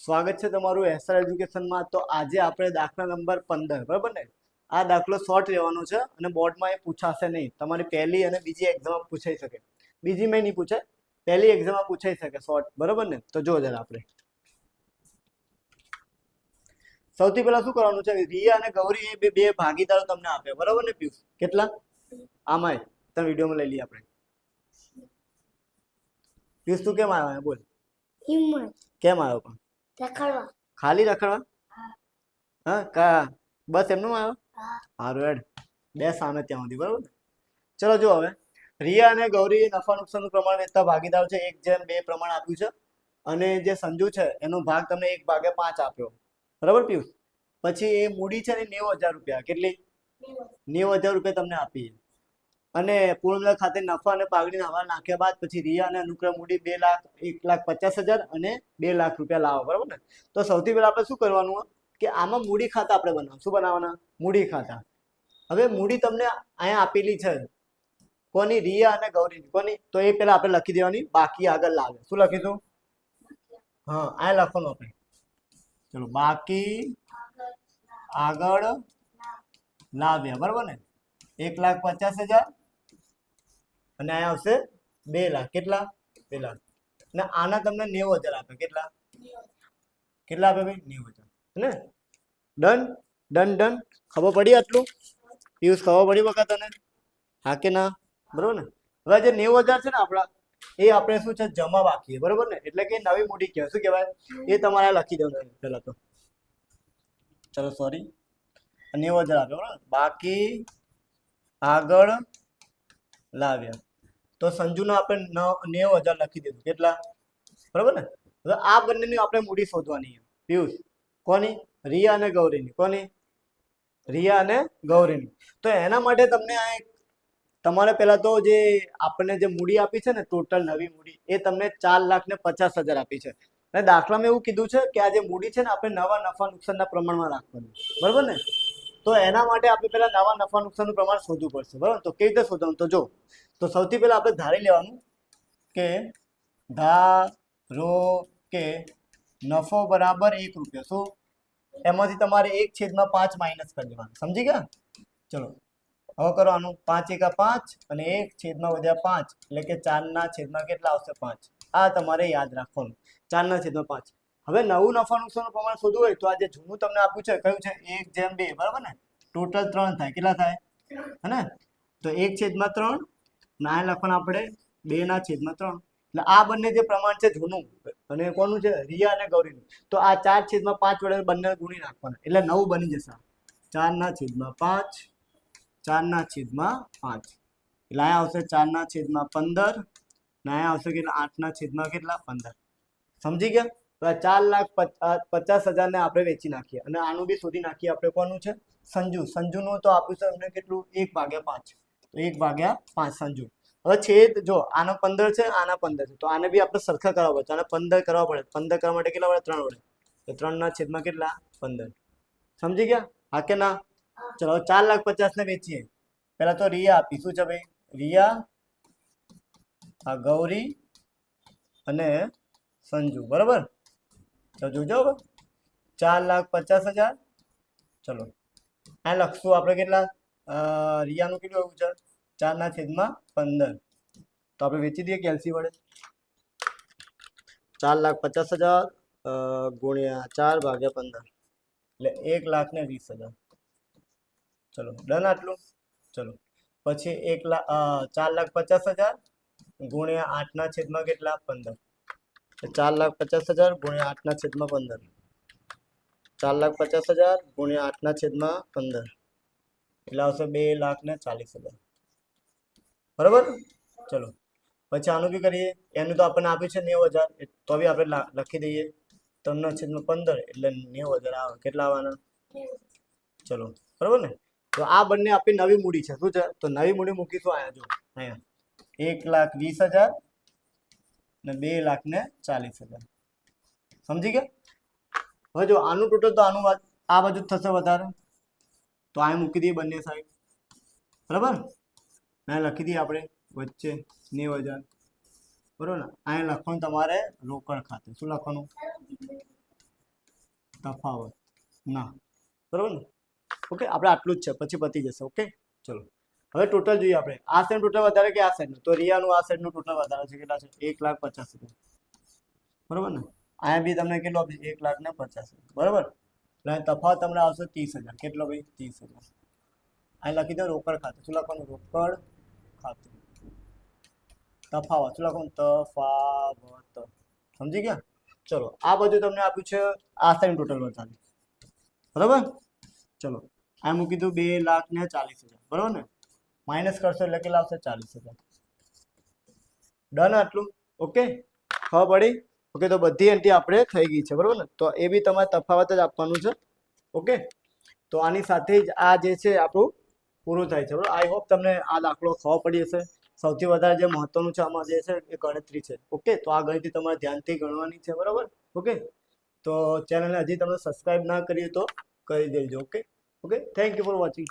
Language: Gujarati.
સ્વાગત છે તમારું એસઆર એજ્યુકેશનમાં। તો આજે આપણે દાખલા નંબર 15 બરાબર ને, આ દાખલો શોર્ટ રહેવાનો છે અને બોર્ડમાં એ પૂછાશે નહીં। તમારી પહેલી અને બીજી એક્ઝામમાં પૂછાઈ શકે, બીજીમાં નહીં પૂછાય, પહેલી એક્ઝામમાં પૂછાઈ શકે શોર્ટ, બરાબર ને। તો જો જરા આપણે સૌથી પહેલા શું કરવાનું છે, રિયા અને ગૌરી એ બે ભાગીદારો તમને આપે, બરાબર ને પિયુષ? કેટલા આમાંય તમે વિડીયોમાં લઈ લઈએ આપણે। પિયુષ તું કેમ આવ્યો? બોલ કેમ આવ્યો? પણ રખડવા ખાલી રખડવા? હા કા બસ એમનું આવ્યો? સારું હેડ, બે સામે ત્યાં સુધી, બરાબર ને? ચલો જો હવે રિયા અને ગૌરી નફા નુકસાનનું પ્રમાણ વેચતા ભાગીદાર છે, 1:2 પ્રમાણ આપ્યું છે અને જે સંજુ છે એનો ભાગ તમને 1/5 આપ્યો, બરાબર પિયુષ? પછી એ મૂડી છે ને 90,000 રૂપિયા, કેટલી? 90,000 રૂપિયા તમને આપી અને પૂર્ણ ખાતે નફા અને પાઘડી હવા નાખ્યા બાદ પછી રિયા અને અનુક્રમ મૂડી 1,50,000 અને 2 લાખ રૂપિયા લાવો, બરાબર ને? તો સૌથી પહેલા આપણે શું કરવાનું કે આમાં મૂડી ખાતા આપણે બનાવવાનું। શું બનાવવાના? મૂડી ખાતા। હવે મૂડી તમને અહીંયા આપેલી છે, કોની? રિયા અને ગૌરીની। કોની? તો એ પહેલા આપણે લખી દેવાની, બાકી આગળ લાવે। શું લખીશું? હા અહીંયા લખવાનું આપણે, ચલો બાકી આગળ લાવ્યા, બરાબર ને? 1,50,000 અને અહીંયા આવશે 2 લાખ। કેટલા? 2 લાખ। અને આના તમને 90,000 આપે। કેટલા? કેટલા આપે ભાઈ? 90,000 ને? Done done done. ખબર પડી આટલું પિયુષ? ખબર પડી વખત તને? હા કે ના? બરોબર ને? હવે જે 90,000 છે ને આપણા, એ આપણે શું છે, જમા બાકી, બરોબર ને? એટલે કે નવી મૂડી કહેવાય। શું કહેવાય? એ તમારે લખી દેવાનું પહેલા તો, ચલો સોરી, 90,000 આપે, બરાબર? બાકી આગળ લાવ્યા, તો સંજુનો આપણે 90,000 લખી દીધું। કેટલા? બરાબર ને? હવે આ બંનેની આપણે મૂડી શોધવાની છે પિયુષ। કોની? રિયા અને ગૌરીની। કોની? રિયા અને ગૌરીની। તો એના માટે તમને આ તમારે પહેલા તો જે આપણને જે મૂડી આપી છે ને, ટોટલ નવી મૂડી, એ તમને 4,50,000 આપી છે અને દાખલામાં એવું કીધું છે કે આ જે મૂડી છે ને આપણે નવા નફા નુકસાનના પ્રમાણમાં રાખવાની, બરાબર ને? તો એના માટે આપણે પહેલા નવા નફા નુકસાનનું પ્રમાણ શોધવું પડશે, બરાબર? તો કેવી રીતે શોધવાનું? તો જો, તો સૌથી પહેલા આપણે ધારી લેવાનું કે ધારો કે નફો બરાબર 1 રૂપિયો। શું? એમાંથી તમારે 1/5 માઇનસ કરી દેવાનું। સમજી ગયા? ચલો હવે કરવાનું, 5 × 5 અને 1/5 એટલે કે 4/, કેટલા આવશે? 5। આ તમારે યાદ રાખવાનું, 4/5। હવે નવું નફા નુકસાનનું પ્રમાણ શોધવું હોય તો આ જે જૂનું તમને આપ્યું છે કયું છે? 1:2, બરાબર ને? ટોટલ 3 થાય। કેટલા થાય? હે ને? તો 1/3 ના લખવાનું આપણે 2/3। એટલે આ બંને જે પ્રમાણ છે જૂનું, અને કોનું છે? રિયા અને ગૌરીનું। તો આ 4/5 વડે બંને ગુણી નાખવાના એટલે 9 બની જશે। 4/5, 4/5 એટલે અહીંયા આવશે 4/15 ને અહીંયા આવશે કેટલા? 8/15। સમજી ગયા? તો આ 4,50,000 ને આપણે વેચી નાખીએ અને આનું બી શોધી નાખીએ આપણે। કોનું છે? સંજુનું તો આપ્યું છે અમને કેટલું? 1/5। તો 1/5 સંજુ। હવે છેદ જો આનો 15 છે, આના 15 છે, તો આને બી આપણે સરખા કરવા પડે, આને 15 કરવા પડે। 15 કરવા માટે કેટલા વડે? 3 વડે। તો 3/15 કેટલા? 15। સમજી ગયા? હા કે ના? ચલો 4,50,000 ને વેચીએ। પહેલા તો રિયા આપી, શું છે ભાઈ? રિયા, આ ગૌરી અને સંજુ, બરાબર? તો જોજો 4,50,000। ચલો આ લખશું આપણે કેટલા? રિયાનું કેટલું આવ્યું છે? 4/15। તો આપણે વેચી દઈએ કેલ્સી વડે। 4,50,000 ગુણ્યા 4/15 એટલે 1,20,000। ચલો ડન આટલું। ચલો પછી 4,50,000 ગુણ્યા 8/, કેટલા? 15। 4,50,000 ગુણ્યા 8/15, 4,50,000 ગુણ્યા 8/15 એટલે આવશે 2,40,000, બરાબર? ચલો પછી આનું બી કરીએ। એનું તો આપણને આપ્યું છે 90,000, તો બી આપણે લખી દઈએ 3/15 એટલે 90,000 આવે। કેટલા આવવાના? ચલો બરાબર ને? તો આ બંને આપણી નવી મૂડી છે। શું છે? તો નવી મૂડી મૂકીશું અહીંયા, જો અહીંયા 1,20,000 ને 2,40,000। સમજી ગયા? હવે જો આનું ટોટલ તો આનું આ બાજુ થશે વધારે, તો આ મૂકી દઈએ બંને સાઈડ, બરાબર? અહીંયા લખી દઈએ આપણે વચ્ચે 90,000, બરાબર ને? અહીંયા લખવાનું તમારે રોકડ ખાતે। શું લખવાનું? તફાવત ના, બરાબર ને? ઓકે, આપણે આટલું જ છે, પછી પતી જશે. ઓકે, ચલો હવે ટોટલ જોઈએ આપણે. આ સાઈડ ટોટલ વધારે કે આ સાઈડનું? તો રિયાનું આ સાઈડનું ટોટલ વધારે છે. કેટલા છે? 1,50,000, બરાબર ને? અહીંયા બી તમને કેટલો આપે? 1,50,000, બરાબર. એટલે તફાવત તમને આવશે 30,000. કેટલો ભાઈ? 30,000. અહીં લખી દો રોકડ ખાતું. શું લખવાનું? રોકડ ખાતું. તફાવત શું લખવાનું? તફાવત. સમજી ગયા? ચલો, આ બધું તમને આપ્યું છે આ સાઈડ ટોટલ વધારે, બરાબર. ચલો આ મૂકી દઉં 2,40,000, બરાબર ને? માઇનસ કરશો એટલે કેટલા આવશે? 40,000. ડન આટલું? ઓકે, ખબર પડી? ઓકે, તો બધી એન્ટ્રી આપણે થઈ ગઈ છે, બરાબર ને? તો એ બી તમારે તફાવત જ આપવાનું છે. ઓકે, તો આની સાથે જ આ જે છે આપણું પૂરું થાય છે, બરાબર. આઈ હોપ તમને આ દાખલો ખબર પડી હશે. સૌથી વધારે જે મહત્વનું છે આમાં જે છે એ ગણતરી છે. ઓકે, તો આ ગણતરી તમારે ધ્યાનથી ગણવાની છે, બરાબર. ઓકે, તો ચેનલને હજી તમે સબસ્ક્રાઇબ ના કરી તો કરી દેજો. Okay, okay, thank you for watching.